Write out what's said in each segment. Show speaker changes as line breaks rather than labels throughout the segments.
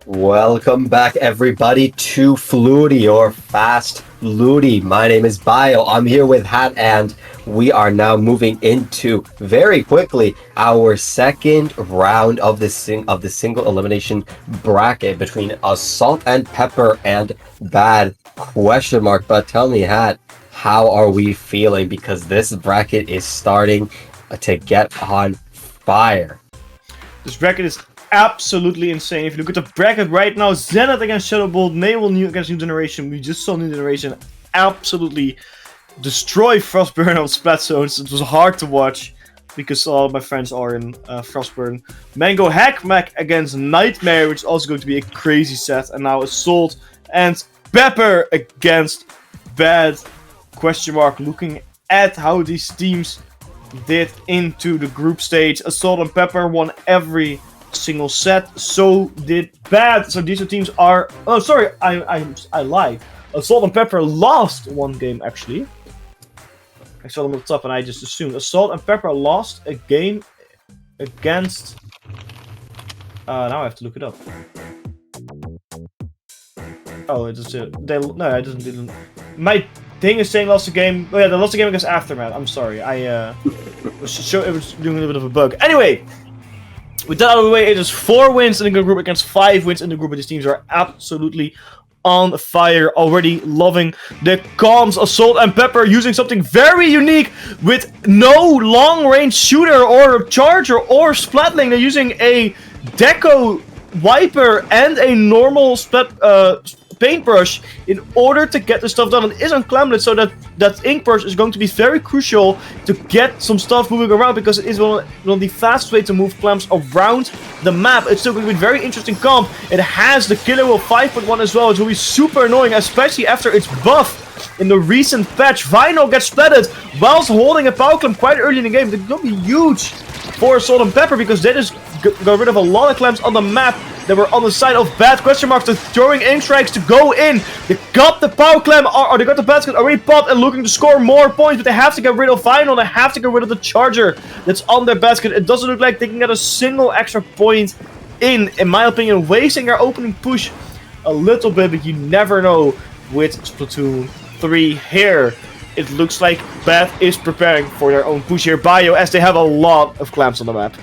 Welcome back, everybody, to FLUTI, or Fast FLUTI. My name is Bio. I'm here with Hat, and we are now moving into, very quickly, our second round of the single elimination bracket between Salt and Pepper and Bad ? But tell me, Hat, how are we feeling? Because this bracket is starting to get on fire.
This bracket is absolutely insane. If you look at the bracket right now, Zenith against Shadowbolt, Naval New against New Generation. We just saw New Generation absolutely destroy Frostburn on Splat Zones. It was hard to watch because all of my friends are in Frostburn. Mango Hackmack against Nightmare, which is also going to be a crazy set. And now Assault and Pepper against Bad ? Looking at how these teams did into the group stage. Assault and Pepper won every single set, so did Bad. So these two teams are... Oh, sorry, I lied. Assault and Pepper lost one game, actually. I saw them up top and I just assumed. Assault and Pepper lost a game against... now I have to look it up. Oh, it is... No, I didn't... My thing is saying lost a game... Oh yeah, they lost a game against Aftermath. I'm sorry. It was doing a little bit of a bug. Anyway! With that out of the way, it is 4 wins in the group against 5 wins in the group. But these teams are absolutely on fire. Already loving the comms. Assault and Pepper using something very unique with no long-range shooter or charger or splatling. They're using a Deco wiper and a normal paintbrush in order to get the stuff done. It is unclamped, so that ink brush is going to be very crucial to get some stuff moving around, because it is one of the fastest way to move clamps around the map. It's still going to be very interesting comp. It has the Killer Wheel 5.1 as well, which will be super annoying, especially after its buff in the recent patch. Vinyl gets splatted whilst holding a power clamp quite early in the game. It's going to be huge for Salt and Pepper, because they just got rid of a lot of clamps on the map that were on the side of Bad ? They're throwing ink strikes to go in. They got the power clamp, or they got the basket already popped and looking to score more points, but they have to get rid of Vinyl. They have to get rid of the charger that's on their basket. It doesn't look like they can get a single extra point in my opinion, wasting their opening push a little bit, but you never know with Splatoon 3 here. It looks like Bad is preparing for their own push here, Bio, as they have a lot of clamps on the map.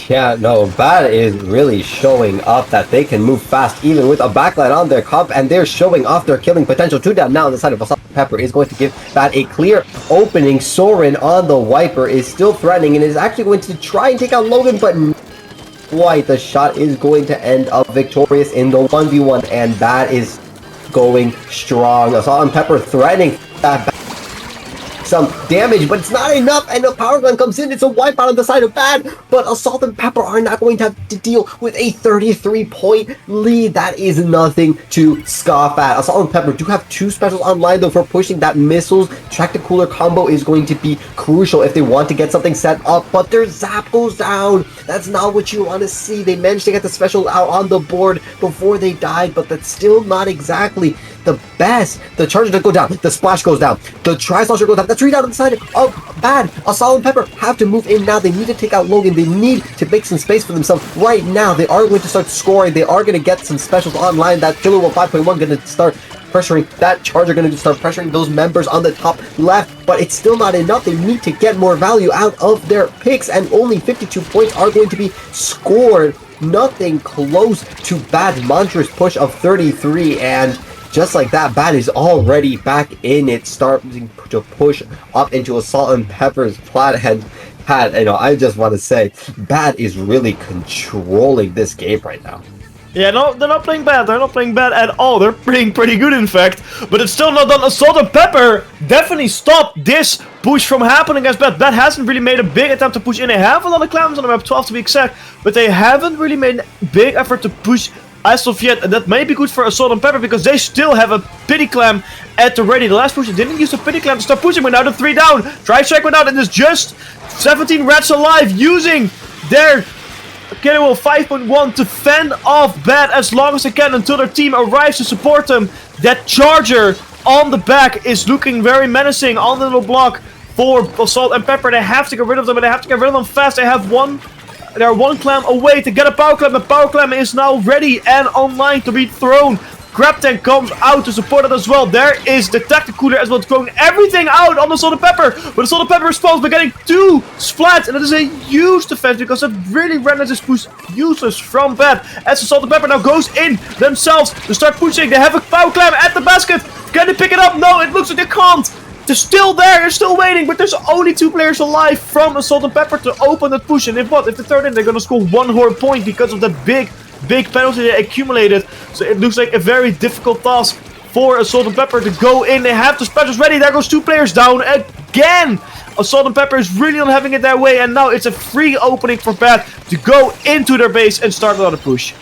Yeah, no, Bad is really showing up that they can move fast even with a backline on their comp, and they're showing off their killing potential. 2 down now on the side of Assault Pepper is going to give Bad a clear opening. Soren on the wiper is still threatening and is actually going to try and take out Logan, but quite. The shot is going to end up victorious in the 1v1, and Bad is going strong. Assault and Pepper threatening that some damage, but it's not enough, and the power gun comes in. It's a wipeout on the side of Bad, but Assault and Pepper are not going to have to deal with a 33-point lead. That is nothing to scoff at. Assault and Pepper do have 2 specials online, though, for pushing that missiles. Track the cooler combo is going to be crucial if they want to get something set up, but their zap goes down. That's not what you want to see. They managed to get the special out on the board before they died, but that's still not exactly the best. The charger does go down, the splash goes down, the tri-slasher goes down. That's 3 down on the side of Bad. Assault and Pepper have to move in now. They need to take out Logan. They need to make some space for themselves right now. They are going to start scoring. They are going to get some specials online. That Killer Wheel 5.1 going to start pressuring that charger, going to start pressuring those members on the top left, but it's still not enough. They need to get more value out of their picks, and only 52 points are going to be scored. Nothing close to Bad monstrous push of 33, and just like that, Bad is already back in it, starting to push up into Assault and Pepper's plat. And Pat, I just want to say, Bad is really controlling this game right now.
Yeah, no, they're not playing bad. They're not playing bad at all. They're playing pretty good, in fact. But it's still not done. Assault and Pepper definitely stopped this push from happening against Bad. Bad hasn't really made a big attempt to push in. They have a lot of clamps on the map, 12 to be exact, but they haven't really made a big effort to push as of yet, and that may be good for Assault and Pepper, because they still have a pity clamp at the ready. The last push, they didn't use the pity clamp to start pushing, but now the 3 down. Drive strike went out, and there's just 17 rats alive using their Killer Wheel 5.1 to fend off Bad as long as they can until their team arrives to support them. That charger on the back is looking very menacing on the little block for Assault and Pepper. They have to get rid of them, and they have to get rid of them fast. They have one they're one clam away to get a power clam. The power clam is now ready and online to be thrown. Grab Tank comes out to support it as well. There is the tactic cooler as well, throwing everything out on the Salt and Pepper. But the Salt and Pepper responds by getting 2 splats, and it is a huge defense because it really renders this push useless from Bad. As the Salt and Pepper now goes in themselves to start pushing. They have a power clam at the basket. Can they pick it up? No, it looks like they can't. They're still there, they're still waiting, but there's only 2 players alive from a Salt and Pepper to open that push. And if they throw it in, they're gonna score 1 whole point because of that big penalty they accumulated. So it looks like a very difficult task for a Salt and Pepper to go in. They have the specials ready. There goes 2 players down again. A Salt and Pepper is really not having it their way, and now it's a free opening for Bad to go into their base and start another push.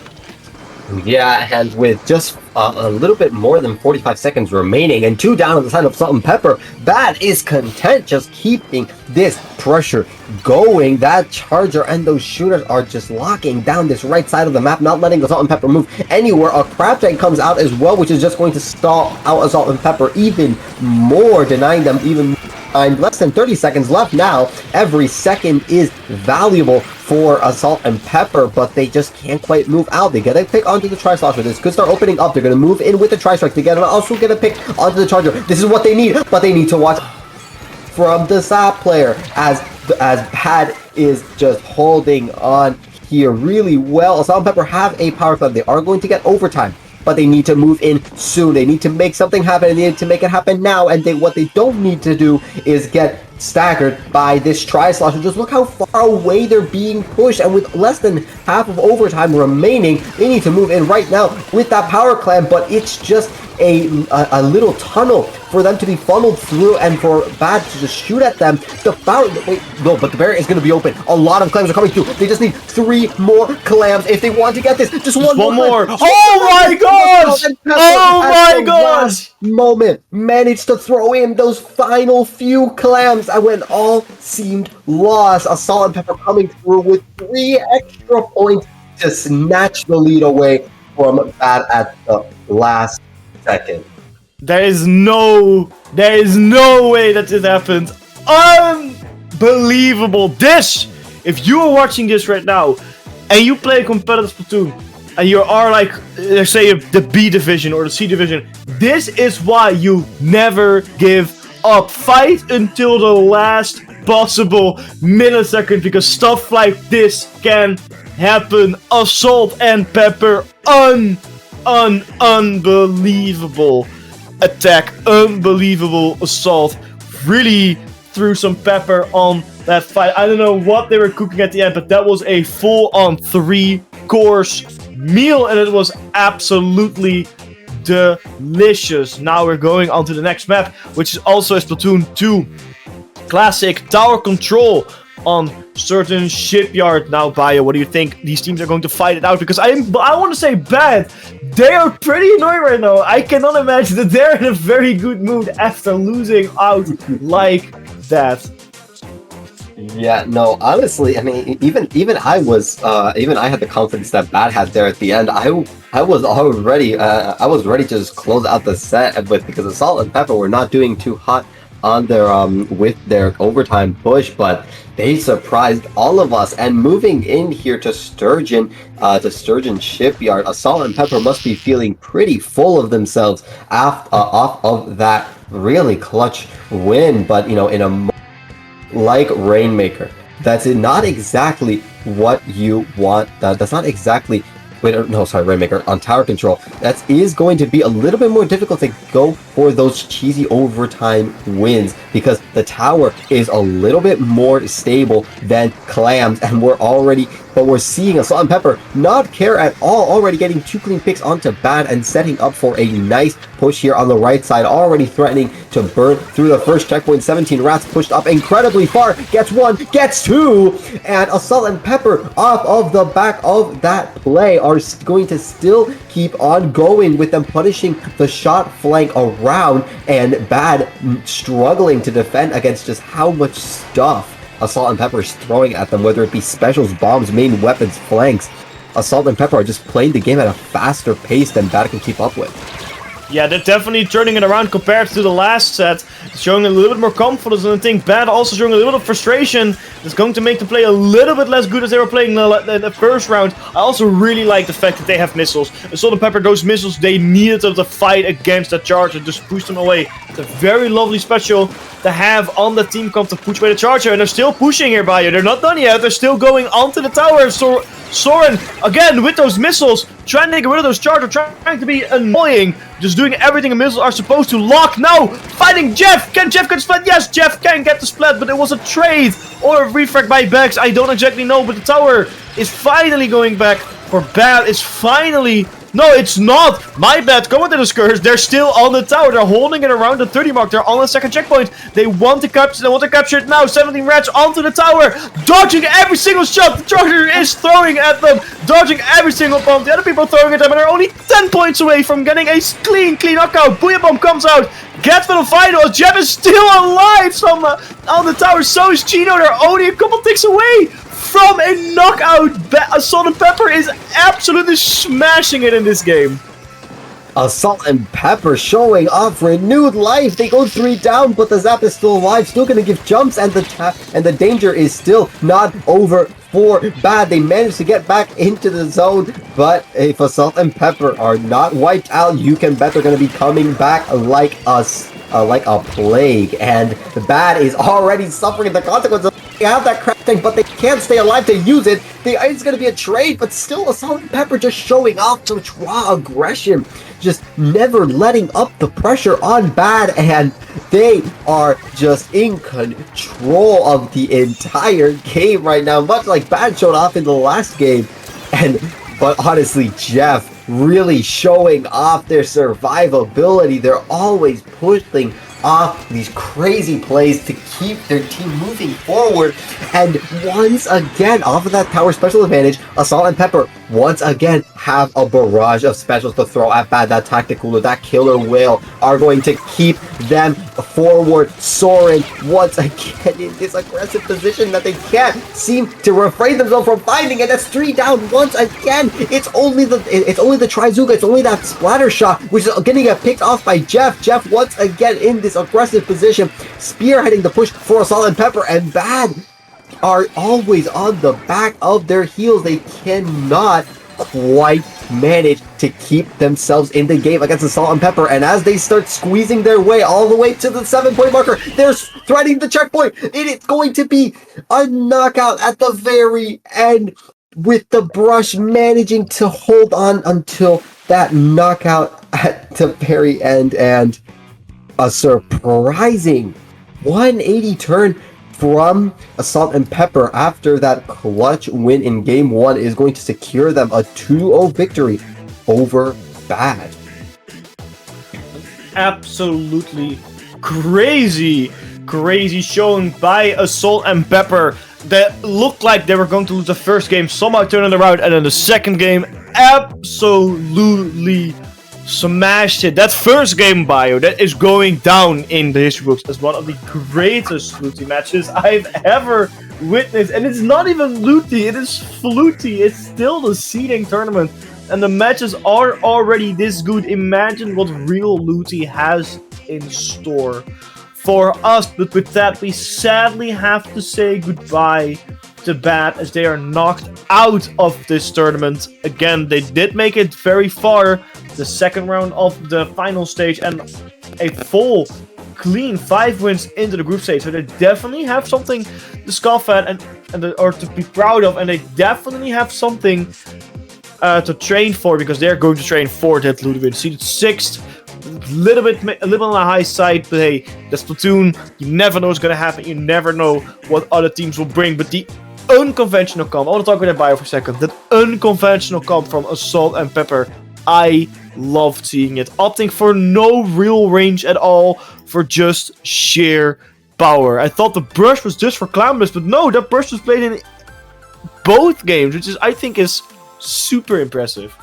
Yeah, and with just a little bit more than 45 seconds remaining and 2 down on the side of Salt and Pepper, Bad is content just keeping this pressure going. That charger and those shooters are just locking down this right side of the map, not letting the Salt and Pepper move anywhere. A Crab Tank comes out as well, which is just going to stall out a Salt and Pepper even more, denying them even more time. Less than 30 seconds left now. Every second is valuable for a Salt and Pepper, but they just can't quite move out. They get a pick onto the Tri-Slosher. This could start opening up. They're going to move in with the Tri-Strike to also get a pick onto the Charger. This is what they need, but they need to watch from the Sap player as Bad is just holding on here really well. Salt and Pepper have a power club. They are going to get overtime, but they need to move in soon. They need to make something happen, and they need to make it happen now. And what they don't need to do is get staggered by this Tri-Slosher. Just look how far away they're being pushed, and with less than half of overtime remaining, they need to move in right now with that power clam, but it's just a little tunnel for them to be funneled through and for Bad to just shoot at them. The power, wait, no, but the barrier is going to be open. A lot of clams are coming through. They just need 3 more clams if they want to get this. Just one more.
Oh my gosh! Oh my gosh!
Moment managed to throw in those final few clams, and when all seemed lost, a Salt and Pepper coming through with 3 extra points to snatch the lead away from Bad at the last second.
There is no way that this happened. Unbelievable. This, if you are watching this right now and you play competitive Splatoon and you are like, let's say the B division or the C division, this is why you never give up. Fight until the last possible millisecond, because stuff like this can happen. A Salt and Pepper unbelievable attack, unbelievable assault, really threw some pepper on that fight. I don't know what they were cooking at the end, but that was a full-on 3-course meal, and it was absolutely delicious. Now we're going on to the next map, which is also a Splatoon 2 classic tower control on certain Shipyard. Now, Bayo, what do you think? These teams are going to fight it out, because I want to say Bad. They are pretty annoying right now. I cannot imagine that they're in a very good mood after losing out like that.
Yeah, no, honestly, I mean, even I had the confidence that Bad had there at the end. I was already ready to just close out the set because the Salt and Pepper were not doing too hot on their with their overtime push, but they surprised all of us. And moving in here to Sturgeon Shipyard, a Salt and Pepper must be feeling pretty full of themselves off of that really clutch win. But in a like Rainmaker, that's not exactly what you want. That's not exactly. Wait, no, sorry, Rainmaker. On tower control, that is going to be a little bit more difficult to go for those cheesy overtime wins, because the tower is a little bit more stable than clams, and we're seeing a Salt and Pepper not care at all, already getting 2 clean picks onto Bad and setting up for a nice push here on the right side, already threatening to burn through the first checkpoint. 17 rats pushed up incredibly far, gets 1, gets 2, and a Salt and Pepper off of the back of that play are going to still keep on going with them punishing the shot flank around, and Bad struggling to defend against just how much stuff a Salt and Pepper is throwing at them, whether it be specials, bombs, main weapons, flanks. A Salt and Pepper are just playing the game at a faster pace than Bad can keep up with.
Yeah, they're definitely turning it around compared to the last set. Showing a little bit more confidence, and I think Bad also showing a little bit of frustration. That's going to make them play a little bit less good as they were playing the first round. I also really like the fact that they have missiles. Salt and Pepper, those missiles, they needed them to fight against that charge and just push them away. It's a very lovely special to have on the team comp to push away the charger, and they're still pushing here, Bayo. They're not done yet. They're still going onto the tower. So Soren, again, with those missiles, trying to get rid of those chargers, trying to be annoying, just doing everything the missiles are supposed to. Lock now, fighting Jeff. Can Jeff get the splat? Yes, Jeff can get the splat, but it was a trade or a refrag by Bex. I don't exactly know, but the tower is finally going back for Bad. It's finally... No, it's not! My bad, come on to the Scourge. They're still on the tower. They're holding it around the 30 mark. They're on the second checkpoint. They want to capture it now. 17 rats onto the tower. Dodging every single shot the Charger is throwing at them. Dodging every single bomb. The other people are throwing at them, and they're only 10 points away from getting a clean knockout. Booyah Bomb comes out. Gets for the final. Jeff is still alive on the tower. So is Chino. They're only a couple ticks away from a knockout. Salt and Pepper is absolutely smashing it in this game.
Salt and Pepper showing off renewed life. They go 3 down, but the Zap is still alive, still gonna give jumps, and the danger is still not over for Bad. They managed to get back into the zone, but if Salt and Pepper are not wiped out, you can bet they're gonna be coming back like a plague. And Bad is already suffering the consequences. They have that crap thing, but they can't stay alive to use it. It's going to be a trade, but still Salt and Pepper just showing off to raw aggression. Just never letting up the pressure on Bad, and they are just in control of the entire game right now, much like Bad showed off in the last game. But honestly, Jeff really showing off their survivability. They're always pushing off these crazy plays to keep their team moving forward, and once again, off of that tower special advantage, Salt and Pepper once again have a barrage of specials to throw at Bad. That tactical or that killer whale are going to keep them forward, soaring once again in this aggressive position that they can't seem to refrain themselves from finding, and that's 3 down once again. It's only the Trizuka, it's only that splatter shot which is going to get picked off by Jeff. Jeff once again in this aggressive position, spearheading the push for Salt and Pepper, and Bad are always on the back of their heels. They cannot quite manage to keep themselves in the game against the Salt and Pepper, and as they start squeezing their way all the way to the 7-point marker, they're threading the checkpoint. It is going to be a knockout at the very end, with the Brush managing to hold on until that knockout at the very end, and a surprising 180 turn from Salt and Pepper after that clutch win in Game 1 is going to secure them a 2-0 victory over Bad.
Absolutely crazy showing by Salt and Pepper that looked like they were going to lose the first game, somehow turning it around, and then the second game absolutely smashed it. That first game, Bio, that is going down in the history books as one of the greatest FLUTI matches I've ever witnessed. And it's not even FLUTI, it is FLUTI. It's still the seeding tournament, and the matches are already this good. Imagine what real FLUTI has in store for us. But with that, we sadly have to say goodbye to Bad, as they are knocked out of this tournament. Again, they did make it very far, the second round of the final stage, and a full clean 5 wins into the group stage. So they definitely have something to scoff at or to be proud of, and they definitely have something to train for, because they're going to train for that Ludwig seeded 6th. A little bit on the high side, but hey, that's Splatoon. You never know what's gonna happen. You never know what other teams will bring. But the unconventional comp, I want to talk about that Bio for a second. That unconventional comp from Salt and Pepper, I loved seeing it. Opting for no real range at all, for just sheer power. I thought the brush was just for Clownblast, but no, that brush was played in both games, which is, I think, is super impressive.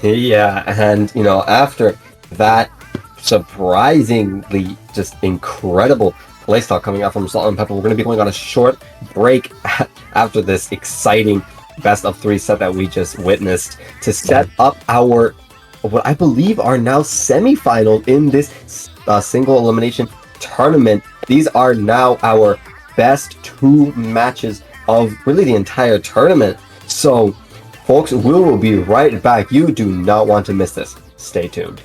Yeah, and you know, after that surprisingly just incredible playstyle coming out from Salt and Pepper, we're going to be going on a short break after this exciting best of 3 set that we just witnessed to set up our what I believe are now semifinals in this single elimination tournament. These are now our best 2 matches of really the entire tournament. So, folks, we will be right back. You do not want to miss this. Stay tuned.